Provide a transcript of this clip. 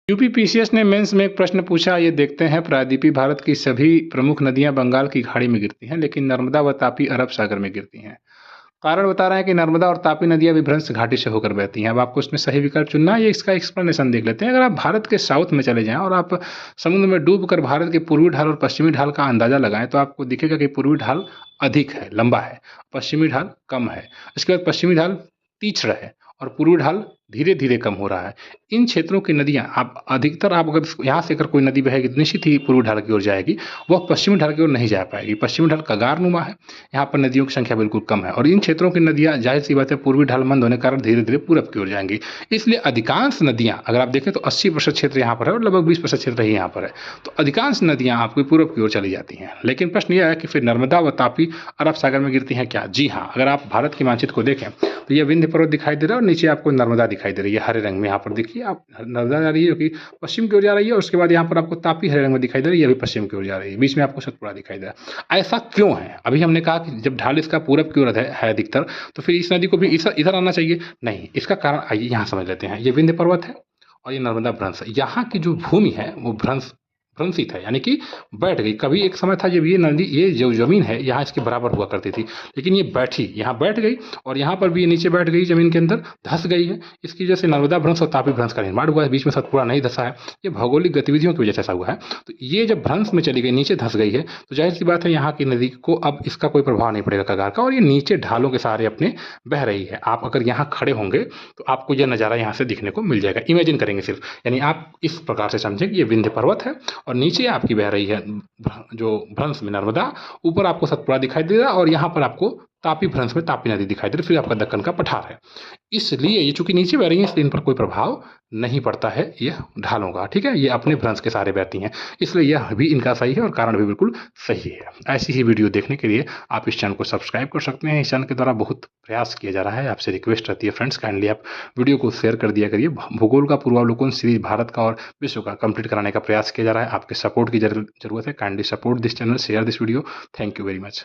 UPPCS ने mains में एक प्रश्न पूछा, ये देखते हैं। प्रायद्वीपीय भारत की सभी प्रमुख नदियां बंगाल की खाड़ी में गिरती हैं, लेकिन नर्मदा व तापी अरब सागर में गिरती हैं। कारण बता रहे हैं कि नर्मदा और तापी नदियां विभ्रंश घाटी से होकर बहती हैं। अब आपको इसमें सही विकल्प चुनना है। ये इसका एक्सप्लेनेशन देख लेते हैं। अगर आप भारत के साउथ में चले जाएं और आप समुद्र में डूब कर भारत के पूर्वी ढाल और पश्चिमी ढाल का अंदाजा लगाएं, तो आपको दिखेगा कि पूर्वी ढाल अधिक है, लंबा है, पश्चिमी ढाल कम है। इसके बाद पश्चिमी ढाल तीक्ष्ण है और पूर्वी ढाल धीरे धीरे कम हो रहा है। इन क्षेत्रों की नदियां आप अधिकतर, आप अगर यहाँ से अगर कोई नदी बहेगी तो निश्चित ही पूर्वी ढाल की ओर जाएगी, वह पश्चिमी ढाल की ओर नहीं जा पाएगी। पश्चिमी ढाल कगारनुमा है, यहाँ पर नदियों की संख्या बिल्कुल कम है और इन क्षेत्रों की नदियां जाहिर सी बात है पूर्वी ढाल मंद होने के कारण धीरे धीरे पूरब की ओर जाएंगी। इसलिए अधिकांश नदियां, अगर आप देखें तो 80% क्षेत्र यहाँ पर है और लगभग 20% क्षेत्र ही यहाँ पर है, तो अधिकांश नदियां आपकी पूरब की ओर चली जाती हैं। लेकिन प्रश्न यह है कि फिर नर्मदा व तापी अरब सागर में गिरती हैं क्या? जी हाँ, अगर आप भारत के मानचित्र को देखें तो ये विंध्य पर्वत दिखाई दे रहा है और नीचे आपको नर्मदा दिखाई दे रही है हरे रंग में। यहाँ पर देखिए आप, नर्मदा जा रही है जो कि पश्चिम की ओर जा रही है और उसके बाद यहाँ पर आपको तापी हरे रंग में दिखाई दे रही है, ये भी पश्चिम की ओर जा रही है। बीच में आपको सतपुड़ा दिखाई दे रहा है। ऐसा क्यों है? अभी हमने कहा कि जब ढाल इसका पूरब की ओर है अधिकतर, तो फिर इस नदी को भी इधर आना चाहिए। नहीं, इसका कारण आइए यहाँ समझ लेते हैं। ये विंध्य पर्वत है और ये नर्मदा भ्रंश है। यहाँ की जो भूमि है वो भ्रंशित है, यानी कि बैठ गई। कभी एक समय था जब ये नदी, ये जो जमीन है यहाँ इसके बराबर हुआ करती थी, लेकिन ये बैठी, यहाँ बैठ गई और यहाँ पर भी ये नीचे बैठ गई, जमीन के अंदर धंस गई है। इसकी वजह से नर्मदा भ्रंश और तापी भ्रंश का निर्माण हुआ है। बीच में सतपुड़ा नहीं धंसा है, ये भौगोलिक गतिविधियों की वजह से ऐसा हुआ है। तो ये जब भ्रंश में चली गई, नीचे धंस गई है, तो जाहिर सी बात है यहाँ की नदी को अब इसका कोई प्रभाव नहीं पड़ेगा कगार का, और ये नीचे ढालों के सहारे अपने बह रही है। आप अगर यहाँ खड़े होंगे तो आपको यह नज़ारा यहाँ से दिखने को मिल जाएगा। इमेजिन करेंगे सिर्फ, यानी आप इस प्रकार से समझें कि ये विंध्य पर्वत है और नीचे आपकी बह रही है जो भ्रंश में नर्मदा, ऊपर आपको सतपुड़ा दिखाई दे रहा है और यहाँ पर आपको तापी भ्रंश में तापी नदी दिखाई दे रही, फिर आपका दक्कन का पठार है। इसलिए ये चूंकि नीचे बह रही है, इसलिए इन पर कोई प्रभाव नहीं पड़ता है ये ढालों का, ठीक है। ये अपने भ्रंश के सहारे बहती हैं, इसलिए यह भी इनका सही है और कारण भी बिल्कुल सही है। ऐसी ही वीडियो देखने के लिए आप इस चैनल को सब्सक्राइब कर सकते हैं। इस चैनल के द्वारा बहुत प्रयास किया जा रहा है, आपसे रिक्वेस्ट रहती है फ्रेंड्स, काइंडली आप वीडियो को शेयर कर दिया करिए। भूगोल का पूर्वावलोकन सीरीज भारत का और विश्व का कंप्लीट कराने का प्रयास किया जा रहा है। आपके सपोर्ट की जरूरत है। Kindly support this channel, share this video. Thank you very much.